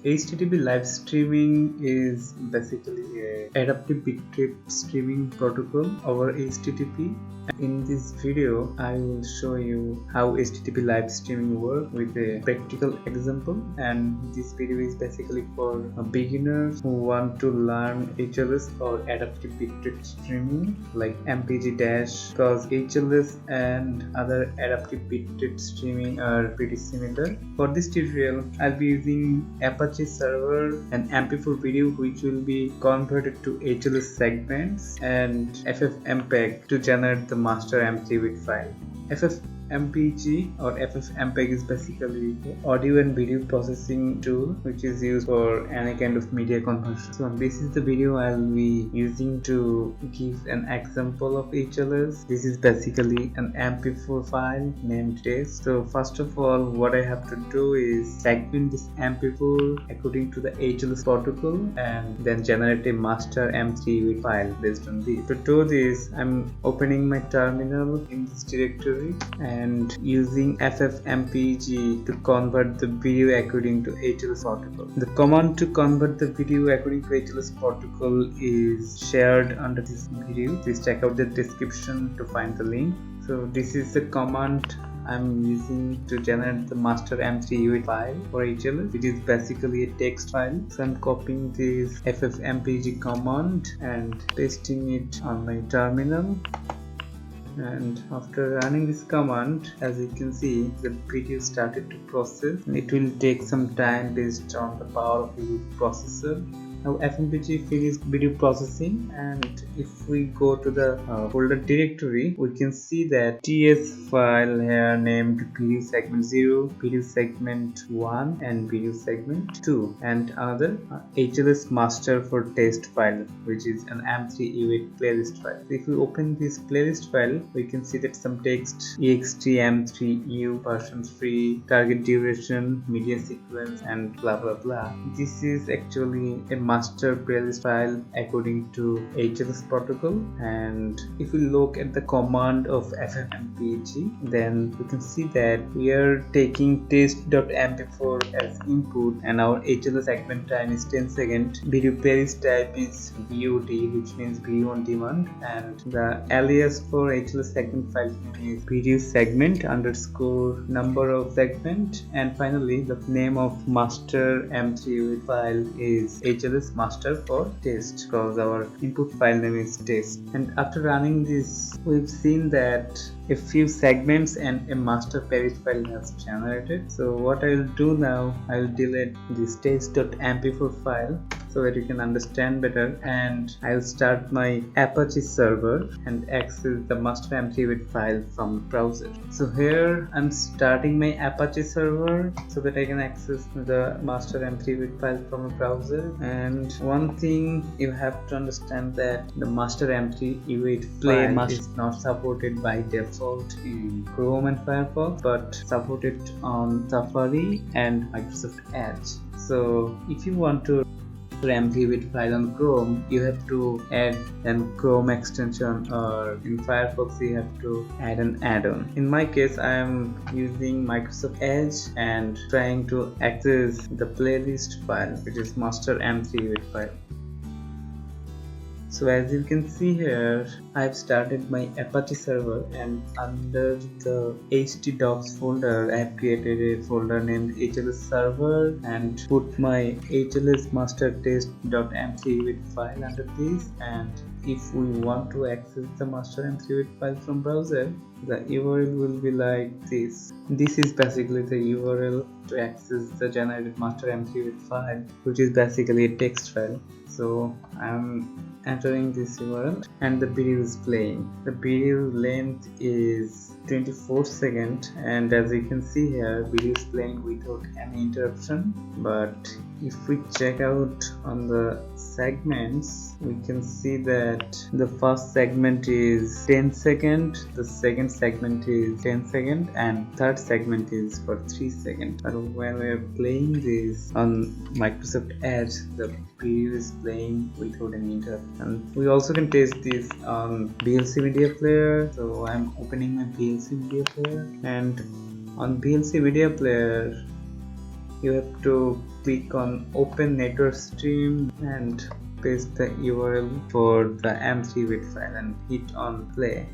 HTTP live streaming is basically a adaptive bitrate streaming protocol over HTTP. In this video, I will show you how HTTP live streaming works with a practical example, and this video is basically for beginners who want to learn HLS or adaptive bitrate streaming like MPG dash, because HLS and other adaptive bitrate streaming are pretty similar. For this tutorial, I'll be using Apache server and MP4 video, which will be converted to HLS segments, and FFmpeg to generate the master MP3 file. FFmpeg or FFmpeg is basically audio and video processing tool which is used for any kind of media conversion. So this is the video I'll be using to give an example of HLS. This is basically an MP4 file named test. So first of all, what I have to do is segment this MP4 according to the HLS protocol and then generate a master MP3 file based on this. To do this, I'm opening my terminal in this directory and using FFmpeg to convert the video according to HLS protocol. The command to convert the video according to HLS protocol is shared under this video. Please check out the description to find the link. So this is the command I'm using to generate the master MP3 file for HLS, which is basically a text file. So I'm copying this FFmpeg command and pasting it on my terminal. And after running this command, as you can see, the video started to process. It will take some time based on the power of the processor. Now FFmpeg finished video processing, and if we go to the folder directory, we can see that TS file here named video segment 0, video segment 1 and video segment 2, and another HLS master for test file, which is an M3U8 playlist file. So if we open this playlist file, we can see that some text ext m3u version free, target duration, media sequence, and blah blah blah. This is actually a master playlist file according to HLS protocol, and if we look at the command of FFmpeg, then we can see that we are taking test.mp4 as input, and our HLS segment time is 10 seconds. Video playlist type is VOD, which means video on demand, and the alias for HLS segment file name is video segment underscore number of segment, and finally the name of master M3 file is HLS master for test, because our input file name is test. And after running this, we've seen that a few segments and a master playlist file has generated. So what I'll do now, I'll delete this test.mp4 file so that you can understand better, and I'll start my Apache server and access the master MP3 file from the browser. So here I'm starting my Apache server so that I can access the master MP3 file from a browser. And one thing you have to understand, that the master MP3 file is not supported by default in Chrome and Firefox, but supported on Safari and Microsoft Edge. So if you want to MP3 file on Chrome, you have to add an Chrome extension, or in Firefox you have to add an add-on. In my case, I am using Microsoft Edge and trying to access the playlist file, which is master MP3 file. So as you can see here, I've started my Apache server, and under the htdocs folder, I have created a folder named HLS server and put my HLS master test.mp3 file under this. And if we want to access the master MP3 file from browser, the URL will be like this. This is basically the URL to access the generated master MP3 file, which is basically a text file. So I'm entering this URL and the video is playing. The video length is 24 seconds, and as you can see here, video is playing without any interruption. But if we check out on the segments, we can see that the first segment is 10 seconds, the second segment is 10 seconds, and third segment is for 3 seconds. But when we are playing this on Microsoft Edge, the video is playing without any interruption. We also can test this on VLC media player. So I'm opening my VLC media player, and on VLC media player you have to click on open network stream and paste the URL for the M3-bit file and hit on play.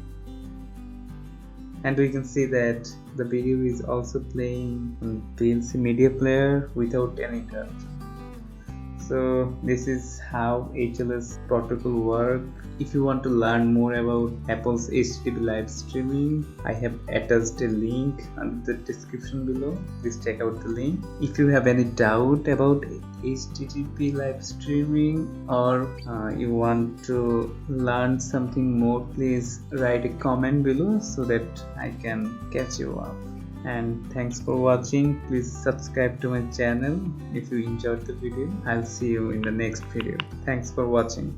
And we can see that the video is also playing on PLC media player without any interruption. So this is how HLS protocol works. If you want to learn more about Apple's HTTP live streaming, I have attached a link under the description below. Please check out the link. If you have any doubt about HTTP live streaming or you want to learn something more, please write a comment below so that I can catch you up. And thanks for watching. Please subscribe to my channel if you enjoyed the video. I'll see you in the next video. Thanks for watching.